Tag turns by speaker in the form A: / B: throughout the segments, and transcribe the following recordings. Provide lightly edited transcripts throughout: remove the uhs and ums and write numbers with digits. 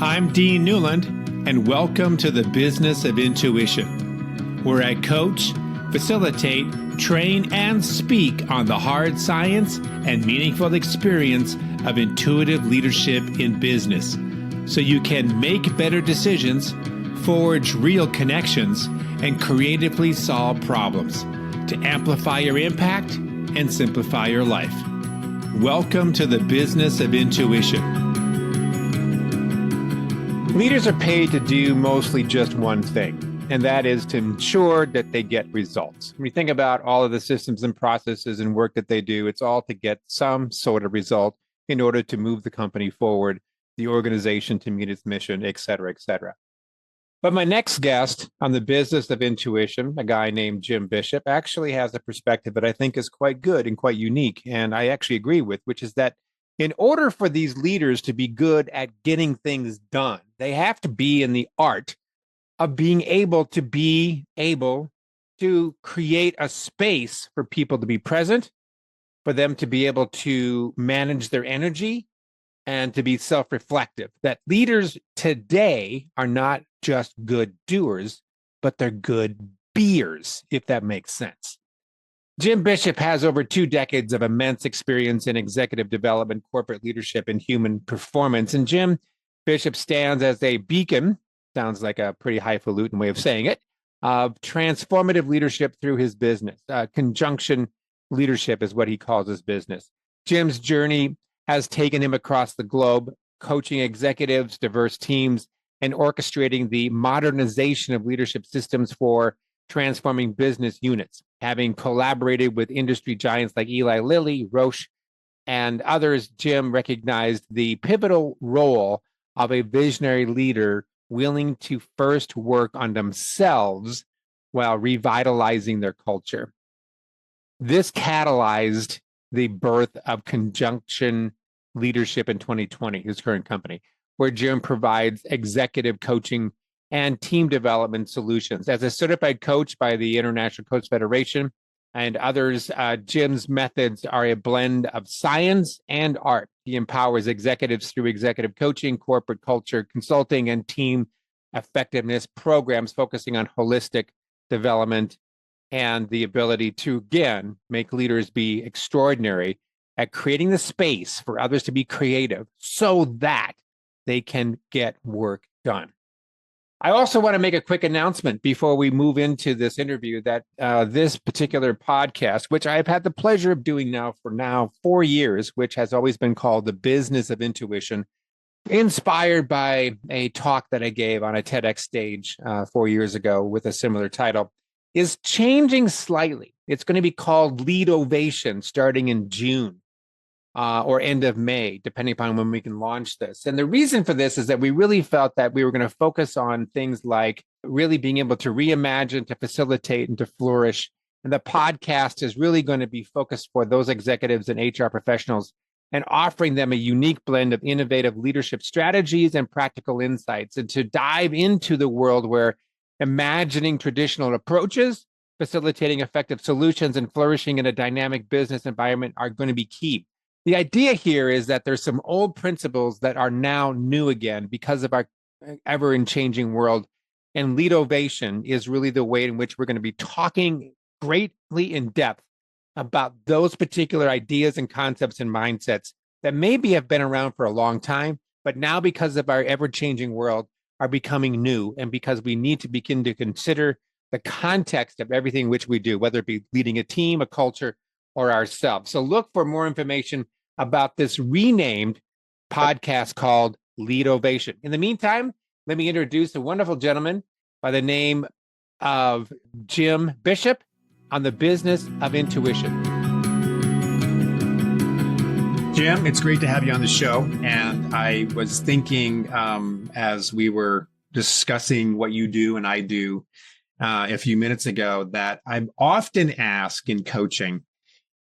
A: I'm Dean Newland, and welcome to the Business of Intuition, where I coach, facilitate, train, and speak on the hard science and meaningful experience of intuitive leadership in business, so you can make better decisions, forge real connections, and creatively solve problems to amplify your impact and simplify your life. Welcome to the Business of Intuition. Leaders are paid to do mostly just one thing, and that is to ensure that they get results. When you think about all of the systems and processes and work that they do, it's all to get some sort of result in order to move the company forward, the organization to meet its mission, et cetera, et cetera. But my next guest on the Business of Intuition, a guy named Jim Bishop, actually has a perspective that I think is quite good and quite unique, and I actually agree with, which is that in order for these leaders to be good at getting things done, they have to be in the art of being able to create a space for people to be present, for them to be able to manage their energy, and to be self-reflective. That leaders today are not just good doers, but they're good beers, if that makes sense. Jim Bishop has over 2 decades of immense experience in executive development, corporate leadership, and human performance. And Jim Bishop stands as a beacon, sounds like a pretty highfalutin way of saying it, of transformative leadership through his business. Conjunction leadership is what he calls his business. Jim's journey has taken him across the globe, coaching executives, diverse teams, and orchestrating the modernization of leadership systems for transforming business units, having collaborated with industry giants like Eli Lilly, Roche, and others. Jim recognized the pivotal role of a visionary leader willing to first work on themselves while revitalizing their culture. This catalyzed the birth of Conjunction Leadership in 2020, his current company, where Jim provides executive coaching and team development solutions. As a certified coach by the International Coach Federation and others, Jim's methods are a blend of science and art. He empowers executives through executive coaching, corporate culture consulting, and team effectiveness programs focusing on holistic development and the ability to, again, make leaders be extraordinary at creating the space for others to be creative so that they can get work done. I also want to make a quick announcement before we move into this interview that this particular podcast, which I've had the pleasure of doing now for 4 years, which has always been called The Business of Intuition, inspired by a talk that I gave on a TEDx stage 4 years ago with a similar title, is changing slightly. It's going to be called Lead Ovation starting in June. Or end of May, depending upon when we can launch this. And the reason for this is that we really felt that we were going to focus on things like really being able to reimagine, to facilitate, and to flourish. And the podcast is really going to be focused for those executives and HR professionals and offering them a unique blend of innovative leadership strategies and practical insights, and to dive into the world where imagining traditional approaches, facilitating effective solutions, and flourishing in a dynamic business environment are going to be key. The idea here is that there's some old principles that are now new again because of our ever-changing world. And Lead Ovation is really the way in which we're going to be talking greatly in depth about those particular ideas and concepts and mindsets that maybe have been around for a long time, but now because of our ever-changing world are becoming new, and because we need to begin to consider the context of everything which we do, whether it be leading a team, a culture, or ourselves. So look for more information about this renamed podcast called Lead Ovation. In the meantime, let me introduce a wonderful gentleman by the name of Jim Bishop on the Business of Intuition. Jim, it's great to have you on the show. And I was thinking as we were discussing what you do and I do a few minutes ago, that I'm often asked in coaching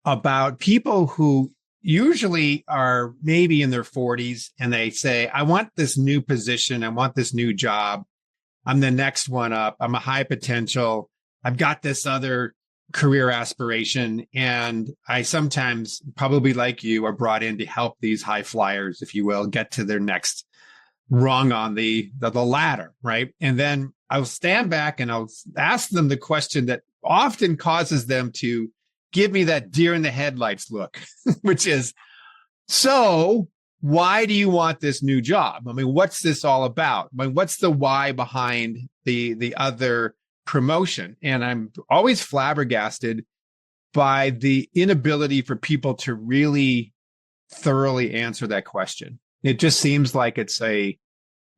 A: about people who usually are maybe in their 40s and they say, I want this new position. I want this new job. I'm the next one up. I'm a high potential. I've got this other career aspiration. And I sometimes, probably like you, are brought in to help these high flyers, if you will, get to their next rung on the ladder, right? And then I'll stand back and I'll ask them the question that often causes them to give me that deer in the headlights look, which is, so why do you want this new job? I mean, what's this all about? I mean, what's the why behind the other promotion? And I'm always flabbergasted by the inability for people to really thoroughly answer that question. It just seems like it's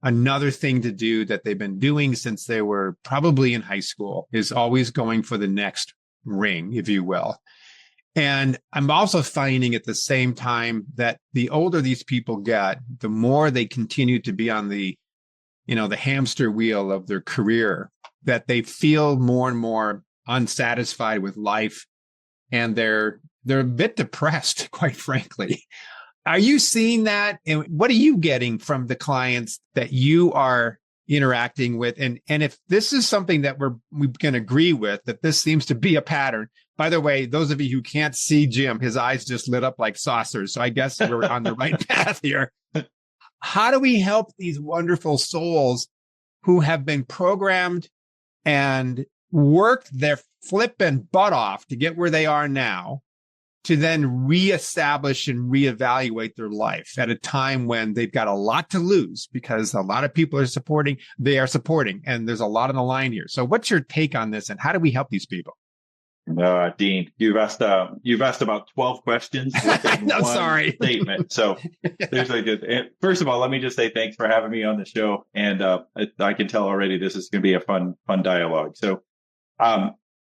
A: another thing to do that they've been doing since they were probably in high school, is always going for the next ring, if you will. And I'm also finding at the same time that the older these people get, the more they continue to be on the hamster wheel of their career, that they feel more and more unsatisfied with life. And they're a bit depressed, quite frankly. Are you seeing that? And what are you getting from the clients that you are interacting with? And if this is something that we can agree with, that this seems to be a pattern. By the way, those of you who can't see Jim, his eyes just lit up like saucers. So I guess we're on the right path here. How do we help these wonderful souls who have been programmed and worked their flipping butt off to get where they are now, to then reestablish and reevaluate their life at a time when they've got a lot to lose, because a lot of people are supporting, and there's a lot on the line here. So what's your take on this, and how do we help these people?
B: Dean, you've asked about 12 questions within
A: no,
B: one
A: sorry.
B: statement. So there's a good. First of all, let me just say thanks for having me on the show, and I can tell already this is going to be a fun dialogue. So,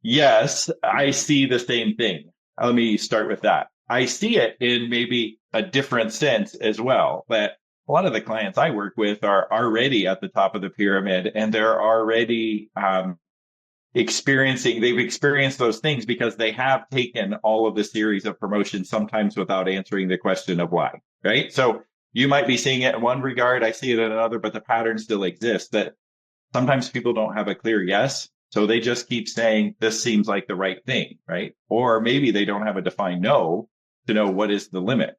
B: yes, I see the same thing. Let me start with that. I see it in maybe a different sense as well, that a lot of the clients I work with are already at the top of the pyramid, and they're already they've experienced those things because they have taken all of the series of promotions, sometimes without answering the question of why, right? So you might be seeing it in one regard, I see it in another, but the pattern still exists, that sometimes people don't have a clear yes. So they just keep saying, this seems like the right thing, right? Or maybe they don't have a defined no to know what is the limit.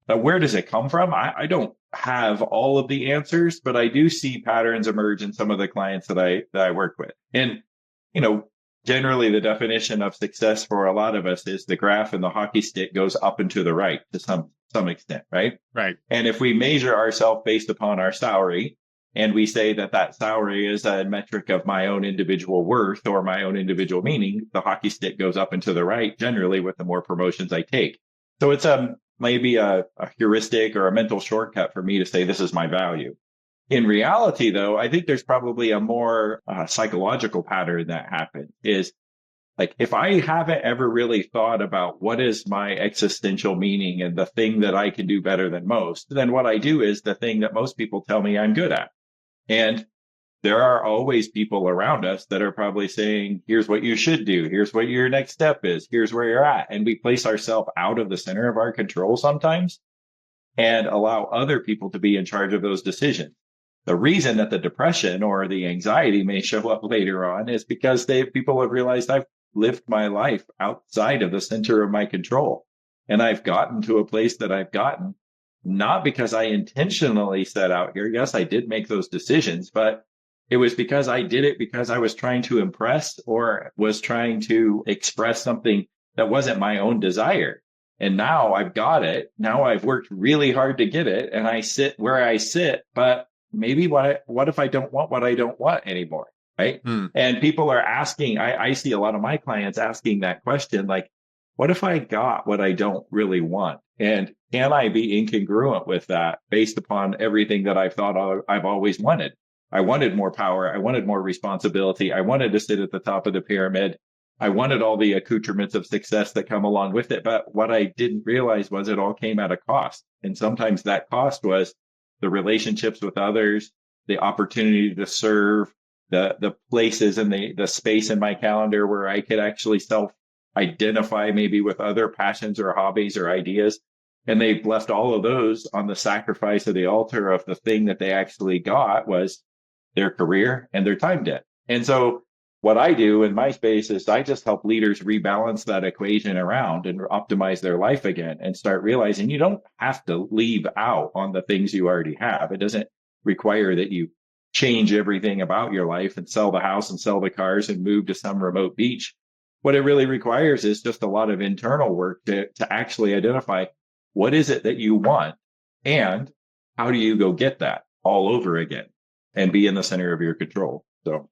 B: But where does it come from? I don't have all of the answers, but I do see patterns emerge in some of the clients that I work with. And generally the definition of success for a lot of us is the graph and the hockey stick goes up and to the right to some extent, right?
A: Right.
B: And if we measure ourselves based upon our salary, and we say that salary is a metric of my own individual worth or my own individual meaning, the hockey stick goes up and to the right, generally with the more promotions I take. So it's maybe a heuristic or a mental shortcut for me to say this is my value. In reality, though, I think there's probably a more psychological pattern that happens, is like, if I haven't ever really thought about what is my existential meaning and the thing that I can do better than most, then what I do is the thing that most people tell me I'm good at. And there are always people around us that are probably saying, here's what you should do. Here's what your next step is. Here's where you're at. And we place ourselves out of the center of our control sometimes and allow other people to be in charge of those decisions. The reason that the depression or the anxiety may show up later on is because people have realized I've lived my life outside of the center of my control. And I've gotten to a place that I've gotten, not because I intentionally set out here. Yes, I did make those decisions, but it was because I did it because I was trying to impress or was trying to express something that wasn't my own desire. And now I've got it. Now I've worked really hard to get it. And I sit where I sit, but maybe what if I don't want what I don't want anymore, right? And people are asking, I see a lot of my clients asking that question, like, what if I got what I don't really want? And can I be incongruent with that based upon everything that I've thought I've always wanted? I wanted more power. I wanted more responsibility. I wanted to sit at the top of the pyramid. I wanted all the accoutrements of success that come along with it. But what I didn't realize was it all came at a cost. And sometimes that cost was the relationships with others, the opportunity to serve, the places and the space in my calendar where I could actually self-identify maybe with other passions or hobbies or ideas. And they've left all of those on the sacrifice of the altar of the thing that they actually got was their career and their time debt. And so what I do in my space is I just help leaders rebalance that equation around and optimize their life again and start realizing you don't have to leave out on the things you already have. It doesn't require that you change everything about your life and sell the house and sell the cars and move to some remote beach. What it really requires is just a lot of internal work to actually identify what is it that you want and how do you go get that all over again and be in the center of your control. So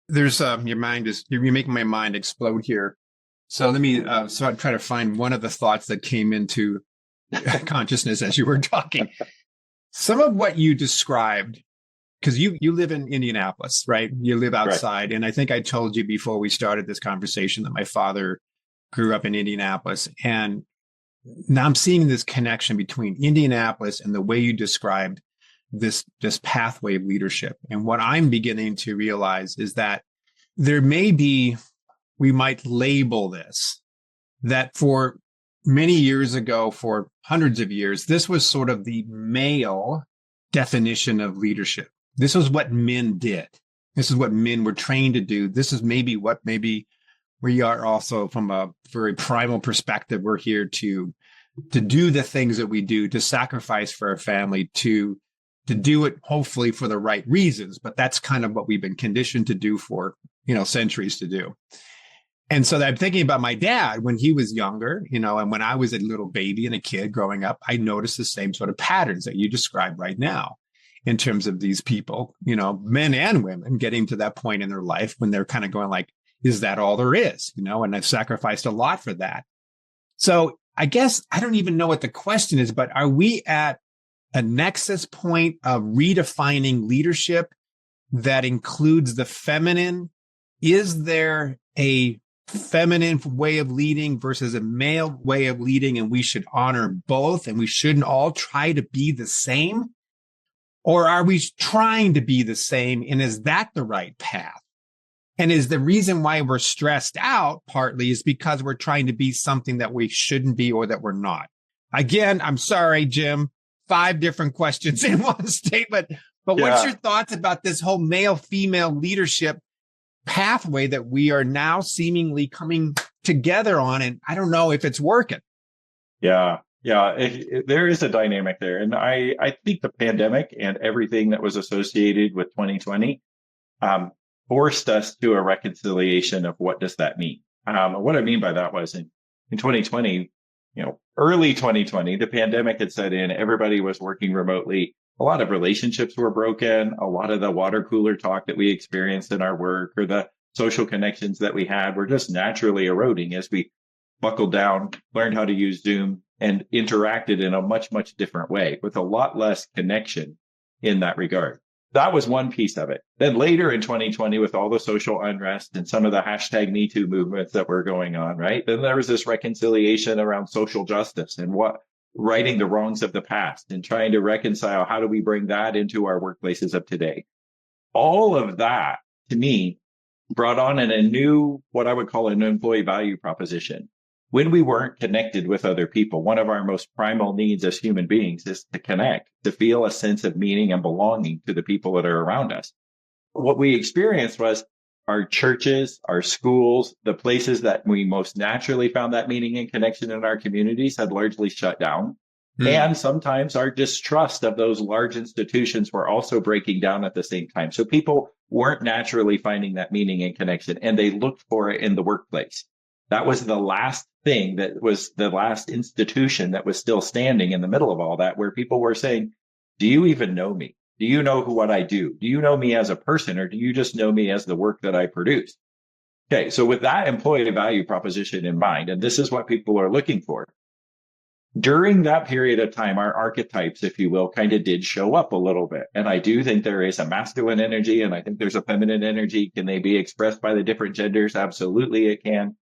C: there's you're making my mind explode here. So let me try to find one of the thoughts that came into consciousness as you were talking. Some of what you described, because you live in Indianapolis, right? You live outside. Right. And I think I told you before we started this conversation that my father grew up in Indianapolis. And now I'm seeing this connection between Indianapolis and the way you described this pathway of leadership. And what I'm beginning to realize is that there may be, we might label this, that for many years ago, for hundreds of years, this was sort of the male definition of leadership. This was what men did. This is what men were trained to do. This is maybe what we are also from a very primal perspective. We're here to do the things that we do, to sacrifice for our family, to do it hopefully for the right reasons. But that's kind of what we've been conditioned to do for, centuries to do. And so I'm thinking about my dad when he was younger, and when I was a little baby and a kid growing up, I noticed the same sort of patterns that you described right now in terms of these people, men and women getting to that point in their life when they're kind of going like, is that all there is? And I've sacrificed a lot for that. So I guess I don't even know what the question is, but are we at a nexus point of redefining leadership that includes the feminine? Is there a feminine way of leading versus a male way of leading, and we should honor both, and we shouldn't all try to be the same? Or are we trying to be the same, and is that the right path? And is the reason why we're stressed out partly is because we're trying to be something that we shouldn't be or that we're not? Again, I'm sorry, Jim, 5 different questions in one statement, but what's your thoughts about this whole male-female leadership pathway that we are now seemingly coming together on? And I don't know if it's working.
B: Yeah. There is a dynamic there. And I think the pandemic and everything that was associated with 2020 forced us to a reconciliation of what does that mean. What I mean by that was in 2020, early 2020, the pandemic had set in, everybody was working remotely. A lot of relationships were broken. A lot of the water cooler talk that we experienced in our work or the social connections that we had were just naturally eroding as we buckled down, learned how to use Zoom, and interacted in a much, much different way with a lot less connection in that regard. That was one piece of it. Then later in 2020, with all the social unrest and some of the hashtag Me Too movements that were going on, right? Then there was this reconciliation around social justice and righting the wrongs of the past and trying to reconcile how do we bring that into our workplaces of today. All of that, to me, brought on a new, what I would call an employee value proposition. When we weren't connected with other people, one of our most primal needs as human beings is to connect, to feel a sense of meaning and belonging to the people that are around us. What we experienced was our churches, our schools, the places that we most naturally found that meaning and connection in our communities had largely shut down. And sometimes our distrust of those large institutions were also breaking down at the same time. So people weren't naturally finding that meaning and connection, and they looked for it in the workplace. That was the last thing, that was the last institution that was still standing in the middle of all that, where people were saying, do you even know me? Do you know what I do? Do you know me as a person, or do you just know me as the work that I produce? Okay, so with that employee value proposition in mind, and this is what people are looking for, during that period of time, our archetypes, if you will, kind of did show up a little bit. And I do think there is a masculine energy, and I think there's a feminine energy. Can they be expressed by the different genders? Absolutely, it can.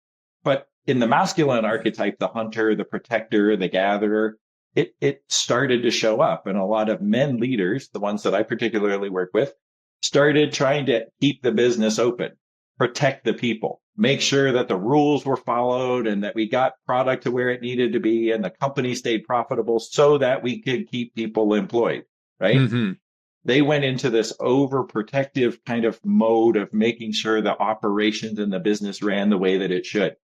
B: But in the masculine archetype, the hunter, the protector, the gatherer, it started to show up. And a lot of men leaders, the ones that I particularly work with, started trying to keep the business open, protect the people, make sure that the rules were followed and that we got product to where it needed to be and the company stayed profitable so that we could keep people employed, right? Mm-hmm. They went into this overprotective kind of mode of making sure the operations and the business ran the way that it should.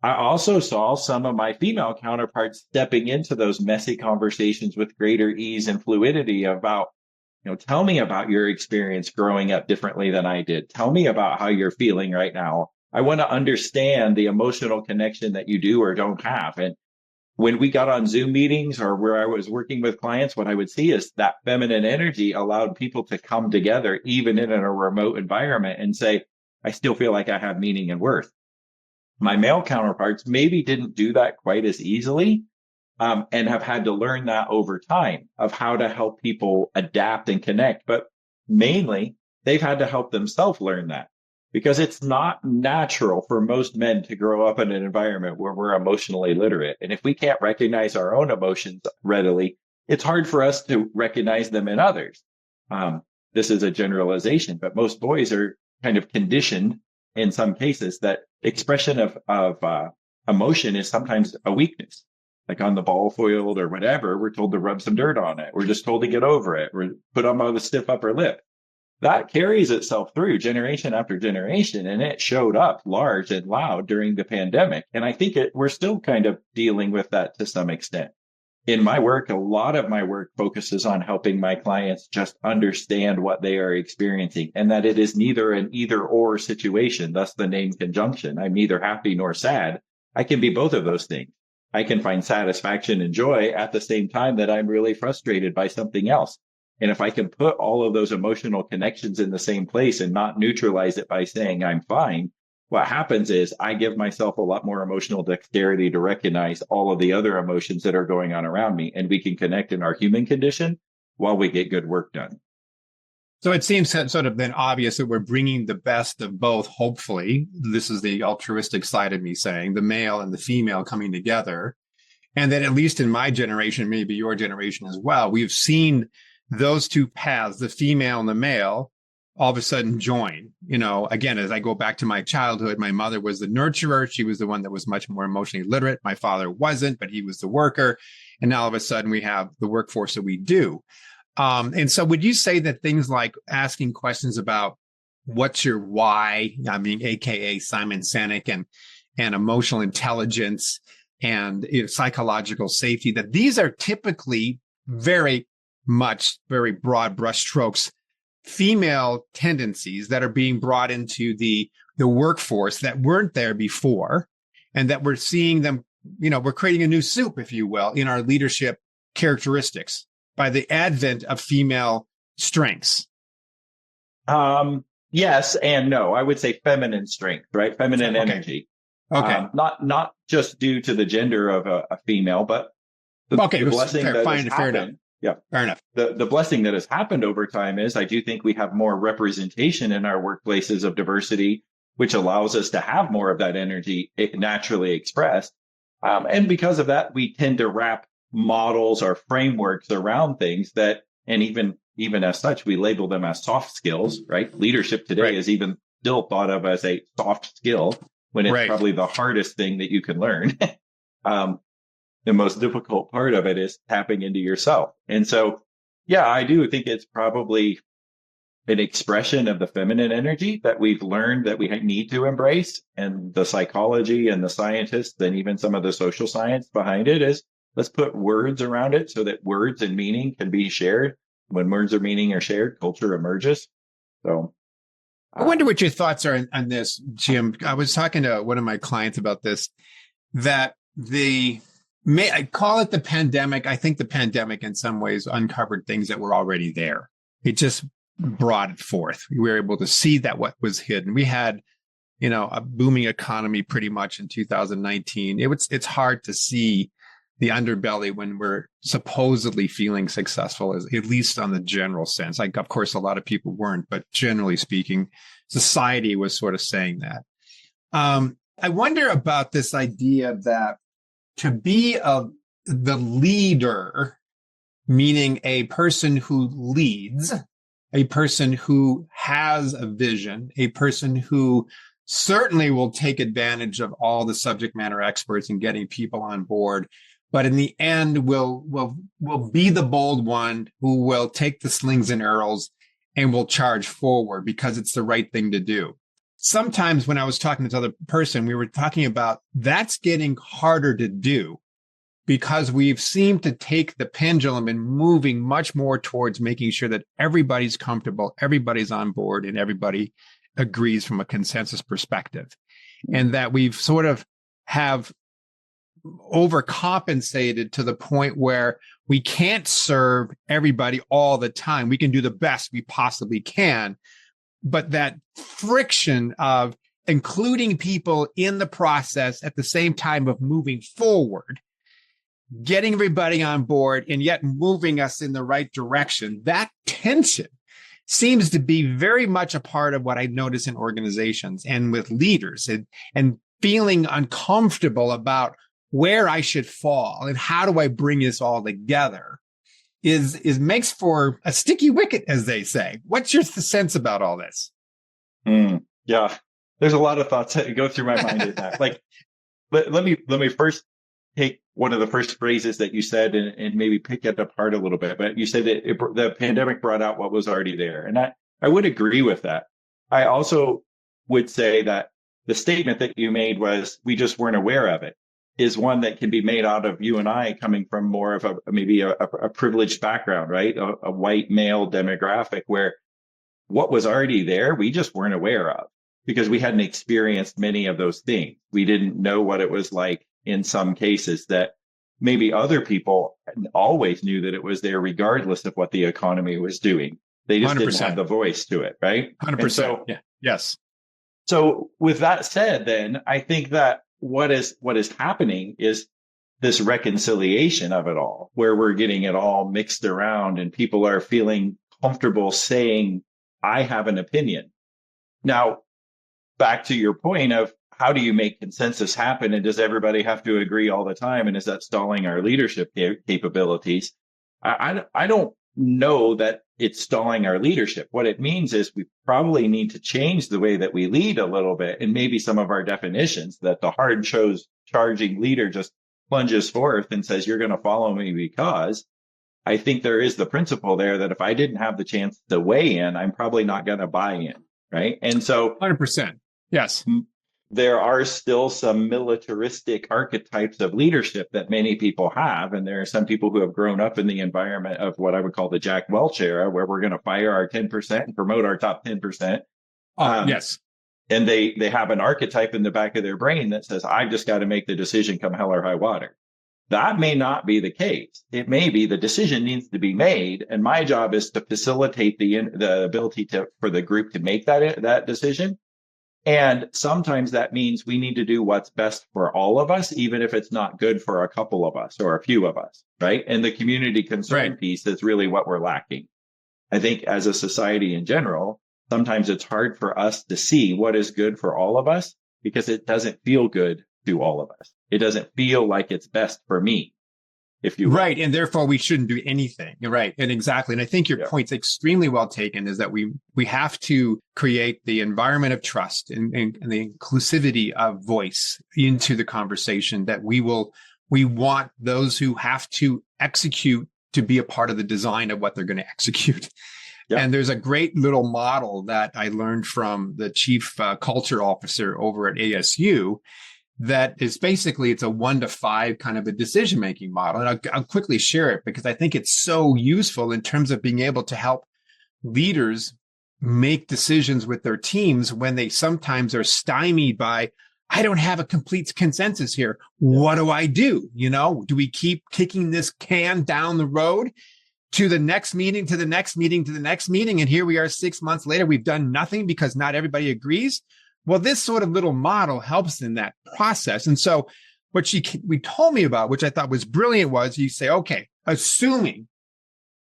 B: I also saw some of my female counterparts stepping into those messy conversations with greater ease and fluidity about, Tell me about your experience growing up differently than I did. Tell me about how you're feeling right now. I want to understand the emotional connection that you do or don't have. And when we got on Zoom meetings or where I was working with clients, what I would see is that feminine energy allowed people to come together, even in a remote environment, and say, I still feel like I have meaning and worth. My male counterparts maybe didn't do that quite as easily, and have had to learn that over time of how to help people adapt and connect. But mainly, they've had to help themselves learn that, because it's not natural for most men to grow up in an environment where we're emotionally literate. And if we can't recognize our own emotions readily, it's hard for us to recognize them in others. This is a generalization, but most boys are kind of conditioned in some cases that expression of emotion is sometimes a weakness. Like on the ball field or whatever, we're told to rub some dirt on it. We're just told to get over it. We're put on the stiff upper lip. That carries itself through generation after generation, and it showed up large and loud during the pandemic. And I think we're still kind of dealing with that to some extent. In my work, a lot of my work focuses on helping my clients just understand what they are experiencing, and that it is neither an either or situation, thus the name conjunction. I'm neither happy nor sad. I can be both of those things. I can find satisfaction and joy at the same time that I'm really frustrated by something else. And if I can put all of those emotional connections in the same place and not neutralize it by saying I'm fine, what happens is I give myself a lot more emotional dexterity to recognize all of the other emotions that are going on around me. And we can connect in our human condition while we get good work done.
C: So it seems sort of then obvious that we're bringing the best of both. Hopefully, this is the altruistic side of me saying the male and the female coming together. And that at least in my generation, maybe your generation as well, we've seen those two paths, the female and the male, all of a sudden join. Again, as I go back to my childhood, my mother was the nurturer. She was the one that was much more emotionally literate. My father wasn't, but he was the worker. And now all of a sudden we have the workforce that we do. And so would you say that things like asking questions about what's your why, AKA Simon Sinek and emotional intelligence and psychological safety, that these are typically very broad brushstrokes, female tendencies that are being brought into the workforce that weren't there before, and that we're seeing them, we're creating a new soup, if you will, in our leadership characteristics by the advent of female strengths?
B: Yes and no. I would say feminine strength, right? Feminine energy.
C: Okay.
B: Not just due to the gender of a female, but the blessing that has happened. Yeah,
C: fair enough.
B: The blessing that has happened over time is I do think we have more representation in our workplaces of diversity, which allows us to have more of that energy naturally expressed. And because of that, we tend to wrap models or frameworks around things that, and even as such, we label them as soft skills, right? Leadership today is even still thought of as a soft skill when it's probably the hardest thing that you can learn. The most difficult part of it is tapping into yourself. And so, yeah, I do think it's probably an expression of the feminine energy that we've learned that we need to embrace. And the psychology and the scientists and even some of the social science behind it is let's put words around it so that words and meaning can be shared. When words or meaning are shared, culture emerges. So
C: I wonder what your thoughts are on this, Jim. I was talking to one of my clients about this, that I call it the pandemic. I think the pandemic in some ways uncovered things that were already there. It just brought it forth. We were able to see that what was hidden. We had, a booming economy pretty much in 2019. It's hard to see the underbelly when we're supposedly feeling successful, at least on the general sense. Like, of course, a lot of people weren't, but generally speaking, society was sort of saying that. I wonder about this idea that to be the leader, meaning a person who leads, a person who has a vision, a person who certainly will take advantage of all the subject matter experts and getting people on board, but in the end will be the bold one who will take the slings and arrows and will charge forward because it's the right thing to do. Sometimes when I was talking to this other person, we were talking about that's getting harder to do because we've seemed to take the pendulum and moving much more towards making sure that everybody's comfortable, everybody's on board, and everybody agrees from a consensus perspective. And that we've sort of have overcompensated to the point where we can't serve everybody all the time. We can do the best we possibly can, but that friction of including people in the process at the same time of moving forward, getting everybody on board, and yet moving us in the right direction, that tension seems to be very much a part of what I notice in organizations and with leaders, and feeling uncomfortable about where I should fall and how do I bring this all together is makes for a sticky wicket, as they say. What's your sense about all this?
B: Yeah, there's a lot of thoughts that go through my mind in that. Like, let me first take one of the first phrases that you said and maybe pick it apart a little bit. But you said that the pandemic brought out what was already there. And I would agree with that. I also would say that the statement that you made was, we just weren't aware of it, is one that can be made out of you and I coming from more of maybe a privileged background, right? A white male demographic, where what was already there, we just weren't aware of because we hadn't experienced many of those things. We didn't know what it was like in some cases that maybe other people always knew that it was there regardless of what the economy was doing. They just 100%. Didn't have the voice to it, right?
C: 100%. So, yeah. Yes.
B: So with that said, then I think that what is happening is this reconciliation of it all, where we're getting it all mixed around and people are feeling comfortable saying, I have an opinion. Now, back to your point of how do you make consensus happen? And does everybody have to agree all the time? And is that stalling our leadership capabilities? I don't know that it's stalling our leadership. What it means is we probably need to change the way that we lead a little bit, and maybe some of our definitions, that the hard charging leader just plunges forth and says, you're going to follow me because. I think there is the principle there that if I didn't have the chance to weigh in, I'm probably not going to buy in. Right. And so
C: 100%. Yes.
B: There are still some militaristic archetypes of leadership that many people have. And there are some people who have grown up in the environment of what I would call the Jack Welch era, where we're going to fire our 10% and promote our top 10%.
C: Yes.
B: And they have an archetype in the back of their brain that says, I've just got to make the decision come hell or high water. That may not be the case. It may be the decision needs to be made. And my job is to facilitate the ability for the group to make that decision. And sometimes that means we need to do what's best for all of us, even if it's not good for a couple of us or a few of us, right? And the community concern piece is really what we're lacking. I think as a society in general, sometimes it's hard for us to see what is good for all of us because it doesn't feel good to all of us. It doesn't feel like it's best for me, if you will.
C: Right. And therefore we shouldn't do anything. You're right. And exactly. And I think your point's extremely well taken, is that we have to create the environment of trust and the inclusivity of voice into the conversation, that we want those who have to execute to be a part of the design of what they're going to execute. Yep. And there's a great little model that I learned from the chief culture officer over at ASU that is basically, it's a 1 to 5 kind of a decision-making model. And I'll quickly share it because I think it's so useful in terms of being able to help leaders make decisions with their teams when they sometimes are stymied by, I don't have a complete consensus here. What do I do? Do we keep kicking this can down the road to the next meeting, to the next meeting, to the next meeting? And here we are 6 months later, we've done nothing because not everybody agrees. Well, this sort of little model helps in that process. And so what we told me about, which I thought was brilliant, was you say, okay, assuming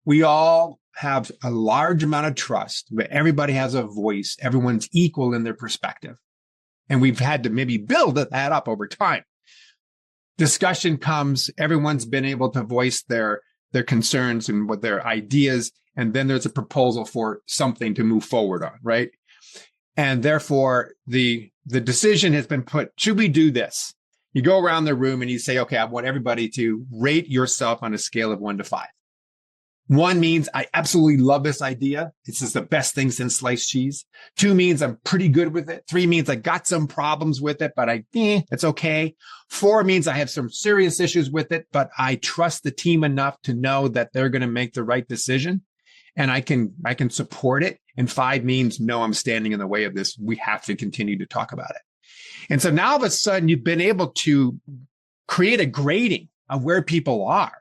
C: we all have a large amount of trust, but everybody has a voice, everyone's equal in their perspective. And we've had to maybe build that up over time. Discussion comes, everyone's been able to voice their concerns and what their ideas, and then there's a proposal for something to move forward on, right? And therefore, the decision has been put, should we do this? You go around the room and you say, okay, I want everybody to rate yourself on a scale of 1 to 5. 1 means I absolutely love this idea. This is the best thing since sliced cheese. 2 means I'm pretty good with it. 3 means I got some problems with it, but it's okay. 4 means I have some serious issues with it, but I trust the team enough to know that they're going to make the right decision and I can support it. And 5 means, no, I'm standing in the way of this. We have to continue to talk about it. And so now all of a sudden you've been able to create a grading of where people are,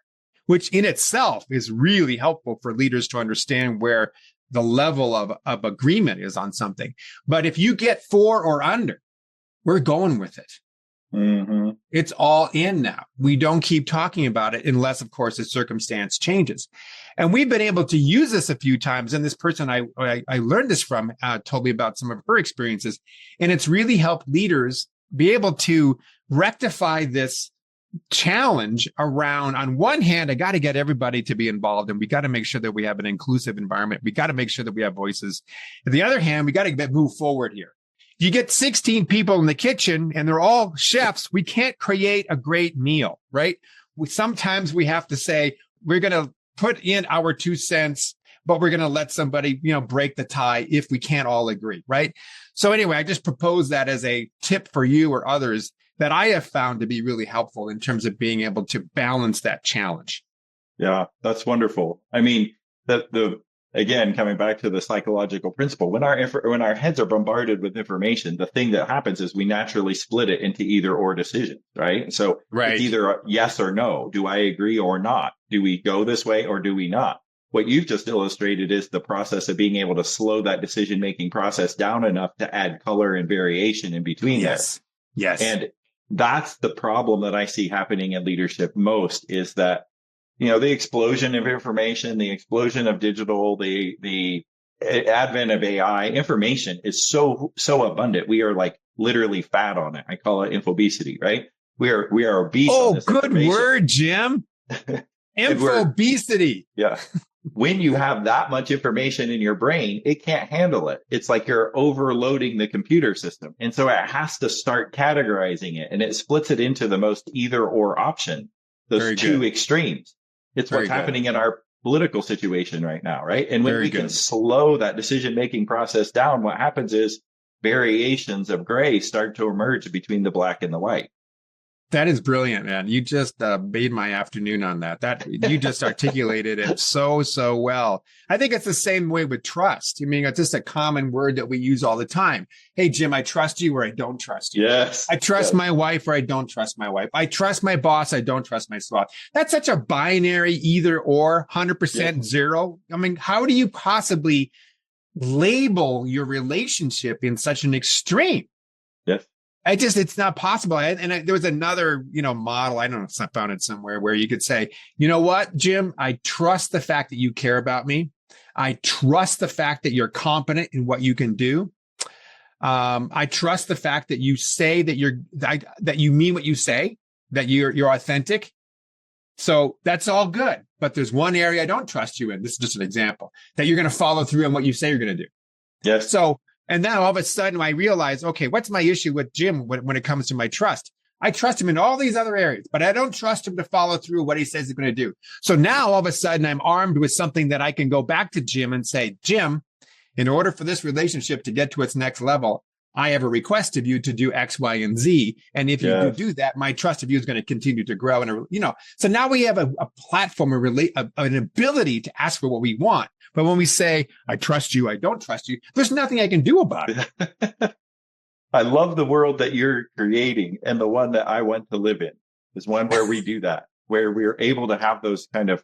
C: which in itself is really helpful for leaders to understand where the level of agreement is on something. But if you get 4 or under, we're going with it.
B: Mm-hmm.
C: It's all in now. We don't keep talking about it unless, of course, the circumstance changes. And we've been able to use this a few times. And this person I learned this from told me about some of her experiences. And it's really helped leaders be able to rectify this challenge around, on one hand, I got to get everybody to be involved and we got to make sure that we have an inclusive environment. We got to make sure that we have voices. On the other hand, we got to move forward here. You get 16 people in the kitchen and they're all chefs. We can't create a great meal, right? Sometimes we have to say, we're going to put in our 2 cents, but we're going to let somebody, break the tie if we can't all agree, right? So anyway, I just propose that as a tip for you or others that I have found to be really helpful in terms of being able to balance that challenge.
B: Yeah, that's wonderful. I mean, again, coming back to the psychological principle, when our heads are bombarded with information, the thing that happens is we naturally split it into either or decisions, right? So It's either a yes or no. Do I agree or not? Do we go this way or do we not? What you've just illustrated is the process of being able to slow that decision-making process down enough to add color and variation in between.
C: Yes.
B: And that's the problem that I see happening in leadership most, is that the explosion of information, the explosion of digital, the advent of AI, information is so abundant. We are like literally fat on it. I call it infobesity, right? We are obese.
C: Oh, good word, Jim. Infobesity.
B: Yeah. When you have that much information in your brain, it can't handle it. It's like you're overloading the computer system. And so it has to start categorizing it, and it splits it into the most either or option, those two extremes. It's what's happening in our political situation right now, right? And when we can slow that decision-making process down, what happens is variations of gray start to emerge between the black and the white.
C: That is brilliant, man. You just made my afternoon on that. You just articulated it so well. I think it's the same way with trust. I mean, it's just a common word that we use all the time. Hey, Jim, I trust you or I don't trust you.
B: Yes.
C: I trust my wife or I don't trust my wife. I trust my boss. I don't trust my boss. That's such a binary either or, 100% zero. I mean, how do you possibly label your relationship in such an extreme?
B: Yes.
C: It's not possible. There was another, model, I don't know if I found it somewhere, where you could say, you know what, Jim, I trust the fact that you care about me. I trust the fact that you're competent in what you can do. I trust the fact that you say that you mean what you say, that you're authentic. So that's all good. But there's one area I don't trust you in. This is just an example, that you're going to follow through on what you say you're going to do.
B: Yes.
C: And then all of a sudden I realize, okay, what's my issue with Jim when it comes to my trust? I trust him in all these other areas, but I don't trust him to follow through what he says he's going to do. So now all of a sudden I'm armed with something that I can go back to Jim and say, Jim, in order for this relationship to get to its next level, I have a request of you to do X, Y, and Z. And if you do that, my trust of you is going to continue to grow. And, so now we have a platform, an ability to ask for what we want. But when we say, I trust you, I don't trust you, there's nothing I can do about it.
B: I love the world that you're creating. And the one that I want to live in is one where we do that, where we're able to have those kind of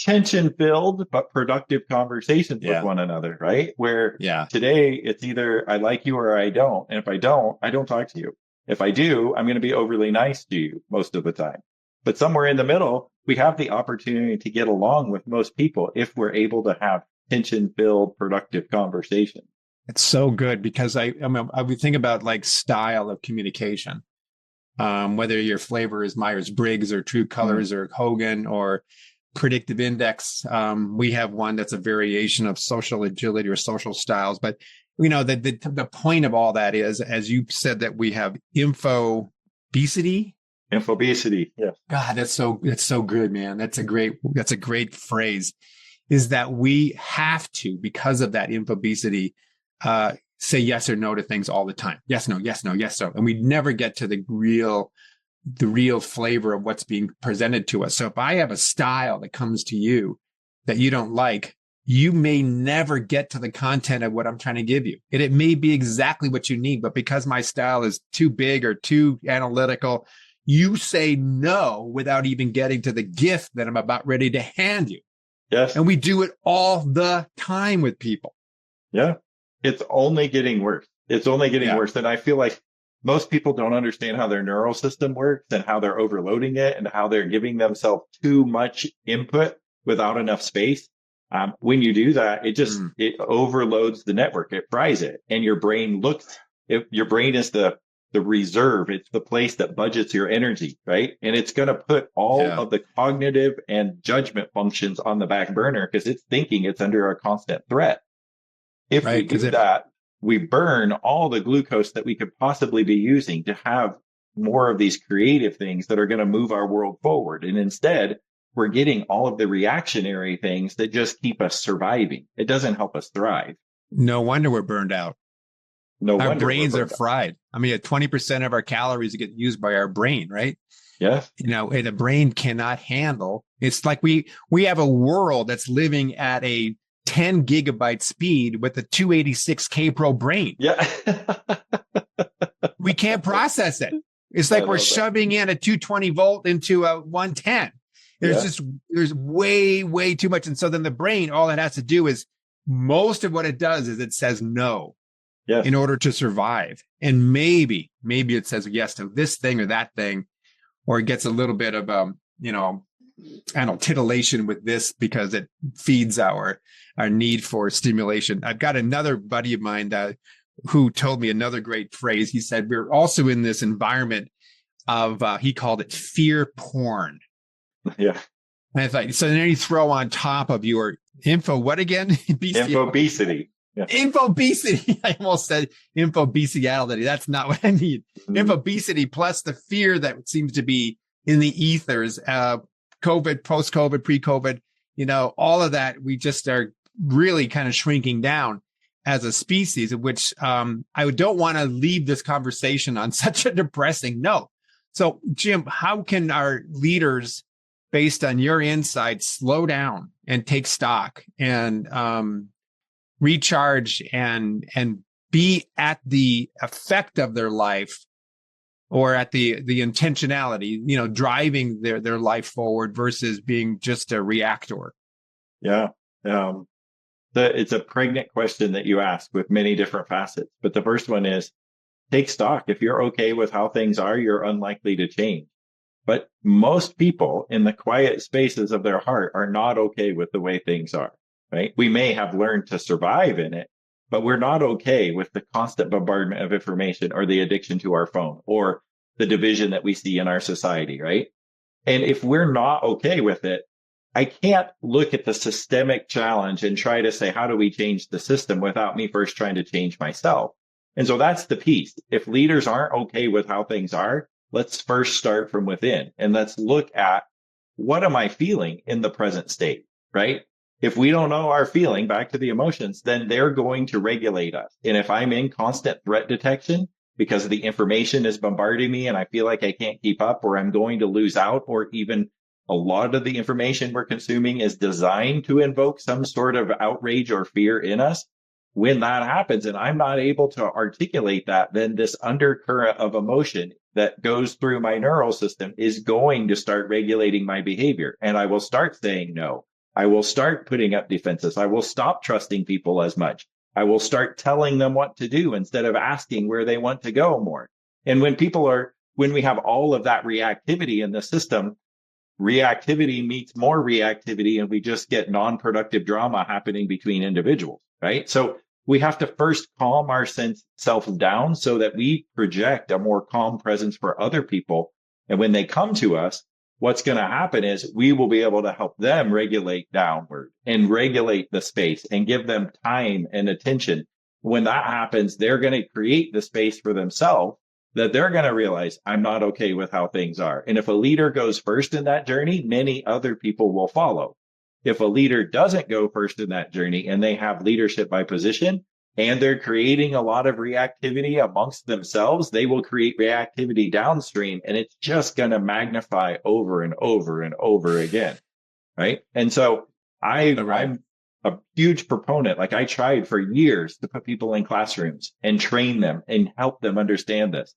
B: tension-filled but productive conversations with one another, right? Where today it's either I like you or I don't. And if I don't talk to you. If I do, I'm going to be overly nice to you most of the time. But somewhere in the middle, we have the opportunity to get along with most people if we're able to have tension-filled, productive conversations.
C: It's so good because I would think about like style of communication, whether your flavor is Myers-Briggs or True Colors or Hogan or Predictive Index. We have one that's a variation of social agility or social styles. But, the point of all that is, as you said, that we have infobesity.
B: Infobesity. Yeah.
C: God, that's so good, man. That's a great phrase. Is that we have to, because of that infobesity, say yes or no to things all the time. Yes, no, yes, no, yes, no. And we never get to the real flavor of what's being presented to us. So if I have a style that comes to you that you don't like, you may never get to the content of what I'm trying to give you. It may be exactly what you need, but because my style is too big or too analytical, you say no without even getting to the gift that I'm about ready to hand you.
B: Yes.
C: And we do it all the time with people.
B: Yeah. It's only getting worse. It's only getting worse. And I feel like most people don't understand how their neural system works and how they're overloading it and how they're giving themselves too much input without enough space. When you do that, it overloads the network. It fries it. And your brain your brain is the reserve. It's the place that budgets your energy, right? And it's going to put all of the cognitive and judgment functions on the back burner because it's thinking it's under a constant threat. If we do that, we burn all the glucose that we could possibly be using to have more of these creative things that are going to move our world forward. And instead, we're getting all of the reactionary things that just keep us surviving. It doesn't help us thrive.
C: No wonder we're burned out. Our brains are fried. I mean, 20% of our calories get used by our brain, right?
B: Yeah.
C: And the brain cannot handle. It's like we have a world that's living at a 10 gigabyte speed with a 286K Pro brain.
B: Yeah.
C: We can't process it. It's like we're shoving in a 220 volt into a 110. There's way, way too much. And so then the brain, all it has to do is most of what it does is it says no in order to survive. And maybe it says yes to this thing or that thing, or it gets a little bit of, titillation with this because it feeds our need for stimulation. I've got another buddy of mine who told me another great phrase. He said, we're also in this environment of, he called it fear porn.
B: Yeah.
C: And I thought, so then you throw on top of your info, what again?
B: Infobesity. Yeah.
C: Infobesity. I almost said infobesiality. That's not what I mean. Infobesity plus the fear that seems to be in the ethers, COVID, post-COVID, pre-COVID, all of that, we just are really kind of shrinking down as a species, of which I don't want to leave this conversation on such a depressing note. So, Jim, how can our leaders, based on your insights, slow down and take stock and recharge and be at the effect of their life or at the intentionality, driving their life forward versus being just a reactor?
B: Yeah. It's a pregnant question that you ask with many different facets. But the first one is take stock. If you're okay with how things are, you're unlikely to change. But most people in the quiet spaces of their heart are not okay with the way things are, right? We may have learned to survive in it, but we're not okay with the constant bombardment of information or the addiction to our phone or the division that we see in our society, right? And if we're not okay with it, I can't look at the systemic challenge and try to say, how do we change the system without me first trying to change myself? And so that's the piece. If leaders aren't okay with how things are, let's first start from within and let's look at what am I feeling in the present state, right? If we don't know our feeling, back to the emotions, then they're going to regulate us. And if I'm in constant threat detection because the information is bombarding me and I feel like I can't keep up or I'm going to lose out, or even a lot of the information we're consuming is designed to invoke some sort of outrage or fear in us. When that happens and I'm not able to articulate that, then this undercurrent of emotion that goes through my neural system is going to start regulating my behavior. And I will start saying no. I will start putting up defenses. I will stop trusting people as much. I will start telling them what to do instead of asking where they want to go more. And when we have all of that reactivity in the system, reactivity meets more reactivity, and we just get non-productive drama happening between individuals, right? So we have to first calm ourselves down so that we project a more calm presence for other people. And when they come to us, what's going to happen is we will be able to help them regulate downward and regulate the space and give them time and attention. When that happens, they're going to create the space for themselves that they're going to realize I'm not okay with how things are. And if a leader goes first in that journey, many other people will follow. If a leader doesn't go first in that journey and they have leadership by position and they're creating a lot of reactivity amongst themselves, they will create reactivity downstream, and it's just going to magnify over and over and over again. Right. And so I'm a huge proponent. Like, I tried for years to put people in classrooms and train them and help them understand this,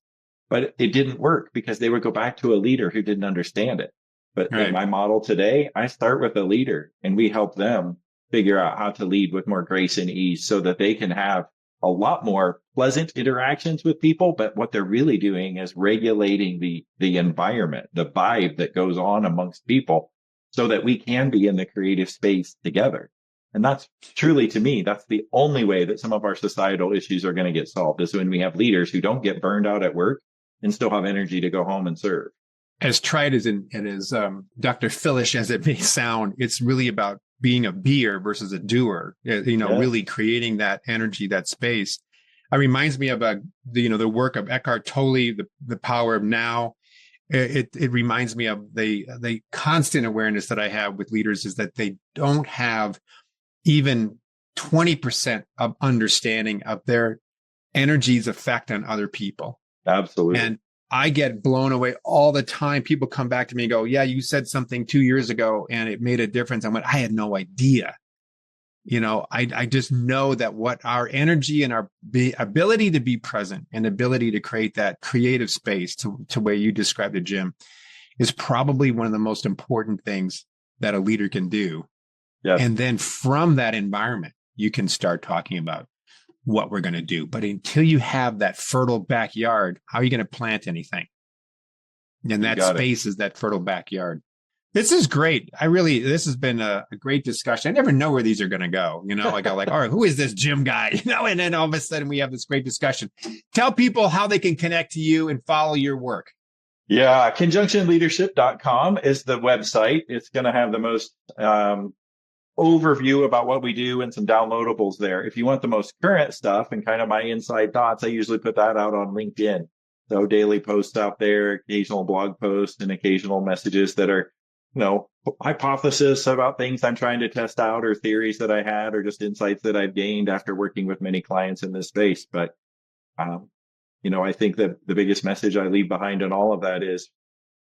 B: but it didn't work because they would go back to a leader who didn't understand it. But in my model today, I start with a leader and we help them figure out how to lead with more grace and ease so that they can have a lot more pleasant interactions with people. But what they're really doing is regulating the environment, the vibe that goes on amongst people so that we can be in the creative space together. And that's truly, to me, that's the only way that some of our societal issues are going to get solved, is when we have leaders who don't get burned out at work and still have energy to go home and serve.
C: As trite as Dr. Philish as it may sound, it's really about being a beer versus a doer, really creating that energy, that space. It reminds me of the work of Eckhart Tolle, the power of now. It reminds me of the constant awareness that I have with leaders is that they don't have even 20% of understanding of their energy's effect on other people.
B: Absolutely.
C: And I get blown away all the time. People come back to me and go, yeah, you said something 2 years ago and it made a difference. I went, I had no idea. I just know that what our energy and our ability to be present and ability to create that creative space to where you described it, Jim, is probably one of the most important things that a leader can do. Yes. And then from that environment, you can start talking about what we're going to do. But until you have that fertile backyard, how are you going to plant anything? And that space is that fertile backyard. This is great. This has been a great discussion. I never know where these are going to go. I go like, all right, who is this Jim guy? And then all of a sudden we have this great discussion. Tell people how they can connect to you and follow your work.
B: Yeah. Conjunctionleadership.com is the website. It's going to have the most, overview about what we do and some downloadables there. If you want the most current stuff and kind of my inside thoughts, I usually put that out on LinkedIn. So daily posts out there, occasional blog posts, and occasional messages that are, hypothesis about things I'm trying to test out, or theories that I had, or just insights that I've gained after working with many clients in this space. But, I think that the biggest message I leave behind in all of that is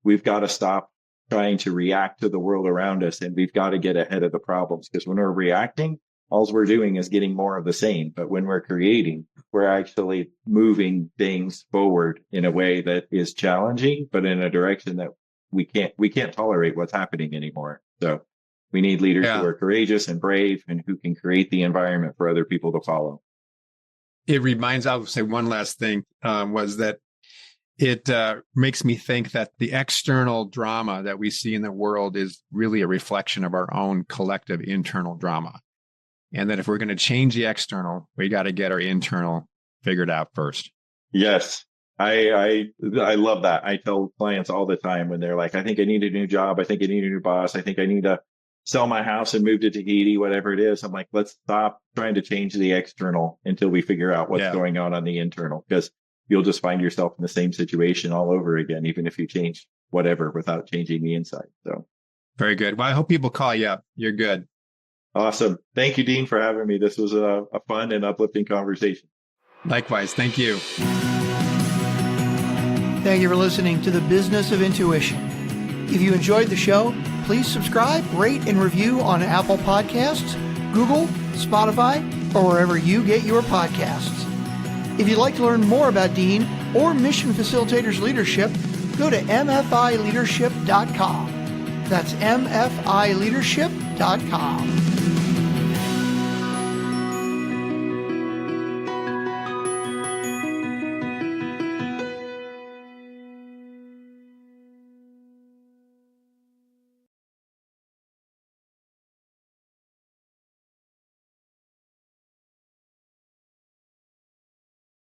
B: we've got to stop trying to react to the world around us, and we've got to get ahead of the problems, because when we're reacting, all we're doing is getting more of the same. But when we're creating, we're actually moving things forward in a way that is challenging, but in a direction that we can't tolerate what's happening anymore. So we need leaders who are courageous and brave and who can create the environment for other people to follow.
C: I'll say one last thing, was that it makes me think that the external drama that we see in the world is really a reflection of our own collective internal drama. And that if we're going to change the external, we got to get our internal figured out first.
B: Yes. I love that. I tell clients all the time when they're like, I think I need a new job. I think I need a new boss. I think I need to sell my house and move to Tahiti, whatever it is. I'm like, let's stop trying to change the external until we figure out what's going on the internal, because you'll just find yourself in the same situation all over again, even if you change whatever without changing the inside. So
C: very good. Well, I hope people call you up. You're good.
B: Awesome. Thank you, Dean, for having me. This was a fun and uplifting conversation.
C: Likewise. Thank you.
D: Thank you for listening to The Business of Intuition. If you enjoyed the show, please subscribe, rate, and review on Apple Podcasts, Google, Spotify, or wherever you get your podcasts. If you'd like to learn more about Dean or Mission Facilitators Leadership, go to mfileadership.com. That's mfileadership.com.